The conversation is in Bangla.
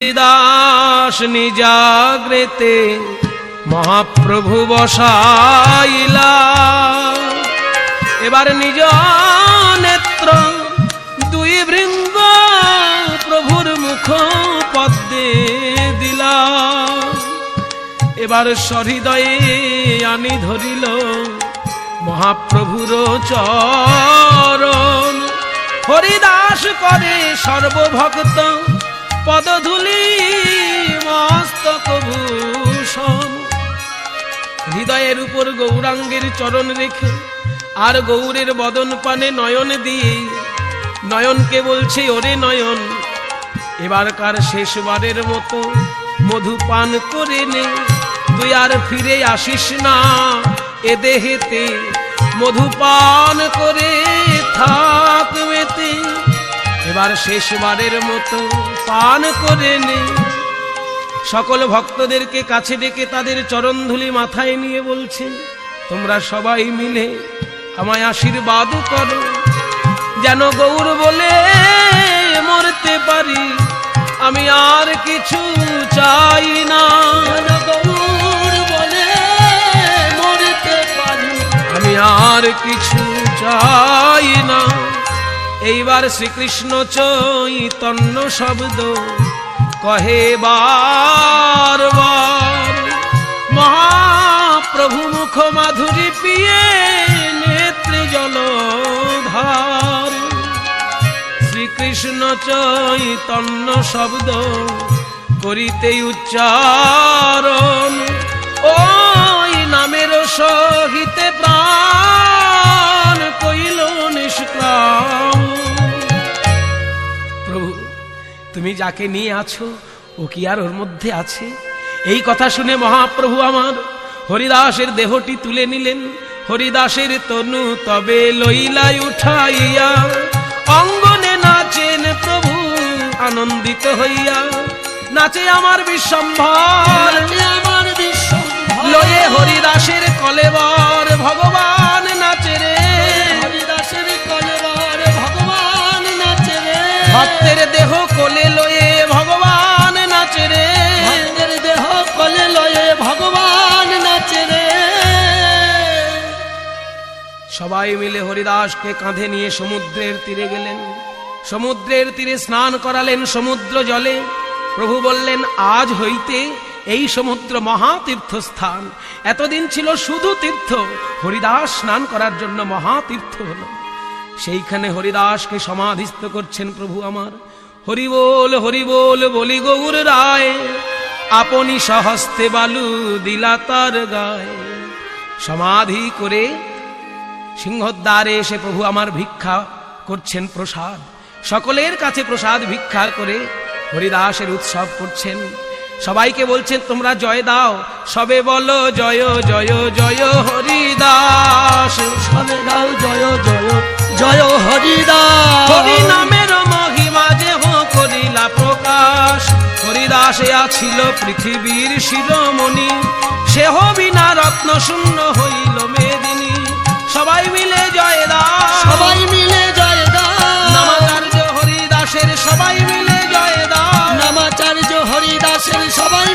দাস নিজাগ্রেতে মহাপ্রভু বসাইলা। এবার নিজ নেত্র দুই বৃঙ্গ প্রভুর মুখ পদ্মে দিলা। এবার সহৃদয়ে আনি ধরিল মহাপ্রভুর চরণ। হরিদাস করে সর্বভক্ত পদধূলি মস্তক ভূষণ। হৃদয়ের উপর গৌরাঙ্গের চরণ রেখে আর গৌরের বদন পানে নয়ন দিয়ে নয়নকে বলছে, ওরে নয়ন এবারকার শেষবারের মতো মধু পান করে নে, তুই আর ফিরে আসিস না এ দেহেতে, মধু পান করে থাক মেতে। এবার শেষবারের মতো পান করে নে। সকল ভক্তদেরকে কাছে ডেকে তাদের চরণধুলি মাথায় নিয়ে বলছেন, তোমরা সবাই মিলে আমায় আশীর্বাদ করো, যেন গৌর বলে মরতে পারি, আমি আর কিছু চাই না। গৌর বলে মরতে পারি, আমি আর কিছু চাই না। এইবার শ্রীকৃষ্ণ চৈতন্য শব্দ কহে বারবার, মহাপ্রভু মুখ মাধুরী পিয়ে নেত্রে জলধার। শ্রীকৃষ্ণ চৈতন্য শব্দ করিতে উচ্চারণ, ওই নামের সহিতে প্রাণ কইল নিষ্কাম। প্রভু তুমি যাকে নিয়ে আছো ও কি আর ওর মধ্যে আছে? এই কথা শুনে মহাপ্রভু আমার হরিদাসের দেহটি তুলে নিলেন। হরিদাসের তনু তবে লইলাই উঠাইয়া, অঙ্গনে নাচেন প্রভু আনন্দিত হইয়া। নাচে আমার বিশ্বম্ভর, আমার বিশ্বম্ভর, লয়ে হরিদাসের কলেবর ভগবান নাচে রে। হরিদাসের কলেবর ভগবান নাচে রে। ভক্তের দেহ কোলে লয়ে ভগবান নাচে রে। ভক্তের দেহ কোলে লয়ে ভগবান নাচে রে। সবাই মিলে হরিদাসকে কাঁধে নিয়ে সমুদ্রের তীরে গেলেন। সমুদ্রের তীরে স্নান করালেন সমুদ্র জলে। প্রভু বললেন, আজ হইতে এই সমুদ্র মহাতীর্থস্থান। এতদিন ছিল শুধু তীর্থ, হরিদাস স্নান করার জন্য মহাতীর্থ হল। সেইখানে হরিদাসকে সমাধিস্থ করছেন প্রভু আমার। হরি বল বলি গৌর রায়, আপনি সহস্তে বালু দিলা তার গায়ে। সমাধি করে সিংহদ্বারে এসে প্রভু আমার ভিক্ষা করছেন প্রসাদ। সকলের কাছে প্রসাদ ভিক্ষা করে হরিদাসের উৎসব করছেন। সবাইকে বলছেন, তোমরা জয় দাও, সবে বলো জয় জয় জয় হরিদাস। সবে গাও জয় জয় জয় হরিদাস। হরি নামের মহিমা যেহ করিলা প্রকাশ। হরিদাসে আছিল পৃথিবীর শিরোমণি, সেহ বিনা রত্ন শূন্য হইল মেদিনী। সবাই মিলে জয় দাও, সবাই মিলে জয় দাও। নামাচার্য হরিদাসের সবাই মিলে জয় দাও। নামাচার্য হরিদাসের সবাই